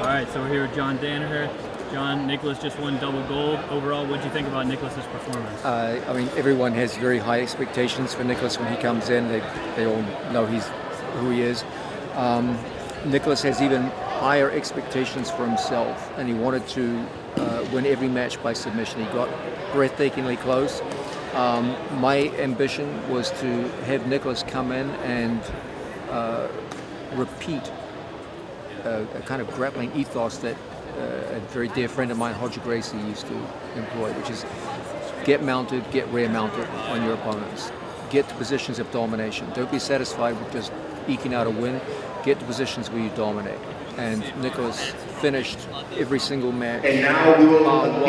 All right, so we're here with John Danaher. John, Nicholas just won double gold. Overall, what do you think about Nicholas's performance? I mean, everyone has very high expectations for Nicholas when he comes in. They all know who he is. Nicholas has even higher expectations for himself, and he wanted to win every match by submission. He got breathtakingly close. My ambition was to have Nicholas come in and repeat a kind of grappling ethos that a very dear friend of mine, Hodge Gracie, used to employ, which is get mounted, get rear mounted on your opponents. Get to positions of domination. Don't be satisfied with just eking out a win. Get to positions where you dominate. And Nicholas finished every single match. And now we will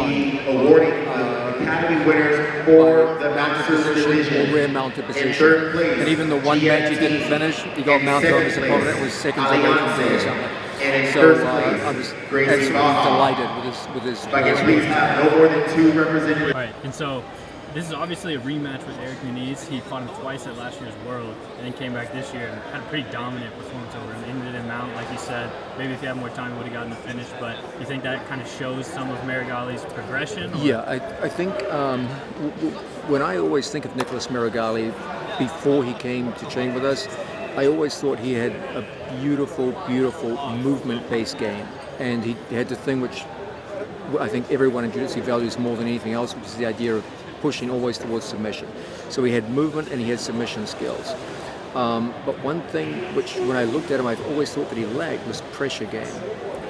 be awarding the Academy winners for the Masters Division. Rear mounted position. And even the one match he didn't finish, he got mounted on his opponent. It was seconds away from doing something. So I was absolutely delighted with his If I can please have no more than 2 representatives. All right, and so this is obviously a rematch with Eric Muniz. He fought him twice at last year's World, and then came back this year and had a pretty dominant performance over him. Ended in mount, like you said. Maybe if he had more time, he would have gotten the finish. But you think that kind of shows some of Meregali's progression? Or? Yeah, I think when I always think of Nicholas Meregali before he came to train with us, I always thought he had a beautiful, beautiful movement-based game. And he had the thing which I think everyone in jiu-jitsu values more than anything else, which is the idea of pushing always towards submission. So he had movement and he had submission skills. But one thing which, when I looked at him, I've always thought that he lacked was pressure game.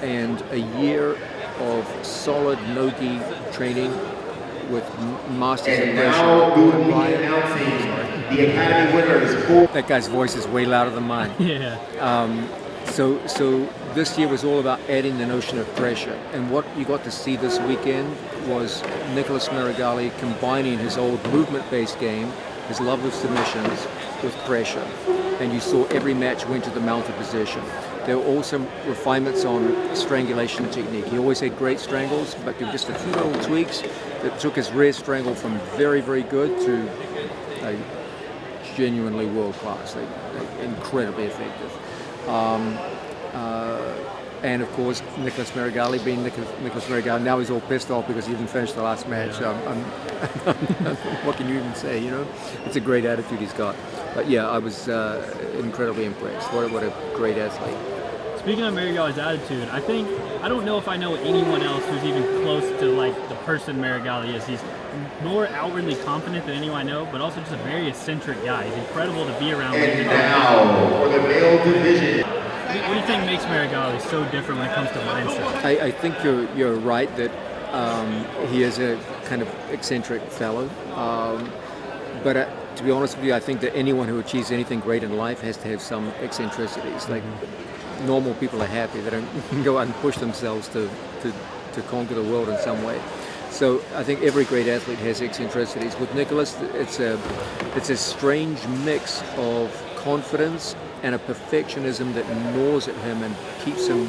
And a year of solid no-gi training with masters of pressure. We will be announcing the Academy winners for... That guy's voice is way louder than mine. Yeah. So this year was all about adding the notion of pressure. And what you got to see this weekend was Nicholas Meregali combining his old movement-based game, his love of submissions, with pressure. And you saw every match went to the mounted position. There were also refinements on strangulation technique. He always had great strangles, but there were just a few little tweaks that took his rear strangle from very, very good to genuinely world-class, incredibly effective. And of course, Nicholas Meregali being Nicholas Meregali, now he's all pissed off because he didn't finish the last match. So what can you even say, you know? It's a great attitude he's got. But yeah, I was incredibly impressed. What a great athlete. Speaking of Meregali's attitude, I don't know if I know anyone else who's even close to like the person Meregali is. He's more outwardly confident than anyone I know, but also just a very eccentric guy. He's incredible to be around. And now for the male division. What do you think makes Meregali so different when it comes to mindset? I think you're right that he is a kind of eccentric fellow. But to be honest with you, I think that anyone who achieves anything great in life has to have some eccentricities. Like normal people are happy; they don't go out and push themselves to conquer the world in some way. So I think every great athlete has eccentricities. With Nicholas, it's a strange mix of confidence and a perfectionism that gnaws at him and keeps him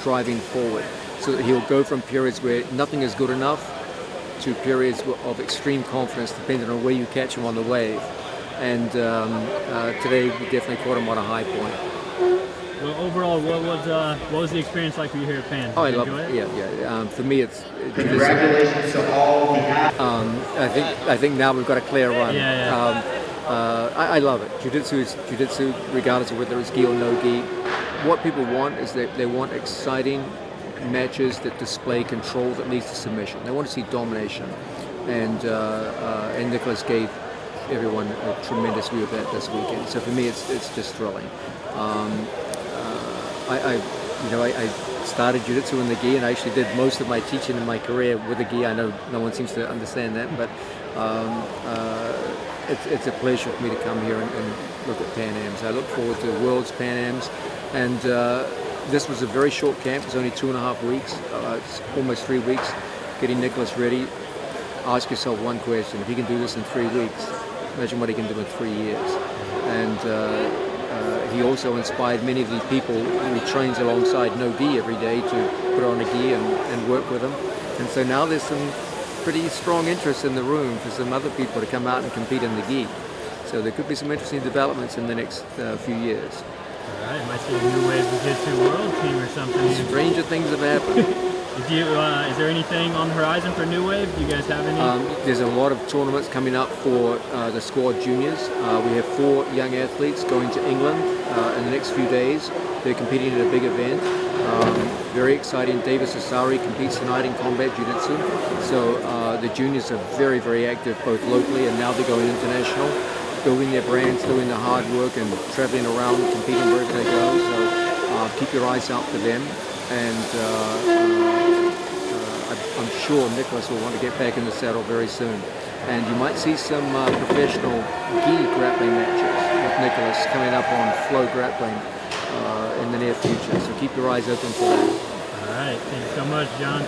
driving forward. So that he'll go from periods where nothing is good enough to periods of extreme confidence, depending on where you catch him on the wave. And today we definitely caught him on a high point. Well, overall, what was the experience like for you here at Pan? Oh, I love it. Yeah. For me, it's Congratulations to all. I think now we've got a clear run. I love it. Jiu-jitsu is jiu-jitsu, regardless of whether it's gi or no gi. What people want is that they want exciting matches that display control that leads to submission. They want to see domination, and Nicholas gave everyone a tremendous view of that this weekend. So for me, it's just thrilling. I started jiu-jitsu in the gi, and I actually did most of my teaching in my career with the gi. I know no one seems to understand that, but it's a pleasure for me to come here and look at Pan Ams. I look forward to World's Pan Ams, and this was a very short camp. It was only 2.5 weeks. It's almost 3 weeks getting Nicholas ready. Ask yourself one question: if he can do this in 3 weeks, imagine what he can do in 3 years. And he also inspired many of the people who he trains alongside no gi every day to put on a gi and work with him. And so now there's some pretty strong interest in the room for some other people to come out and compete in the gi. So there could be some interesting developments in the next few years. All right, might see a New Wave Jiu-Jitsu World Team or something. Stranger things have happened. Is there anything on the horizon for New Wave? Do you guys have any? There's a lot of tournaments coming up for the squad juniors. We have 4 young athletes going to England in the next few days. They're competing at a big event. Very exciting. David Sassari competes tonight in combat jiu-jitsu. So the juniors are very, very active both locally and now they're going international, building their brands, doing the hard work and traveling around, competing wherever they go. So keep your eyes out for them. And I'm sure Nicholas will want to get back in the saddle very soon. And you might see some professional gi grappling matches with Nicholas coming up on FloGrappling in the near future. So keep your eyes open for that. All right, thank you so much, John.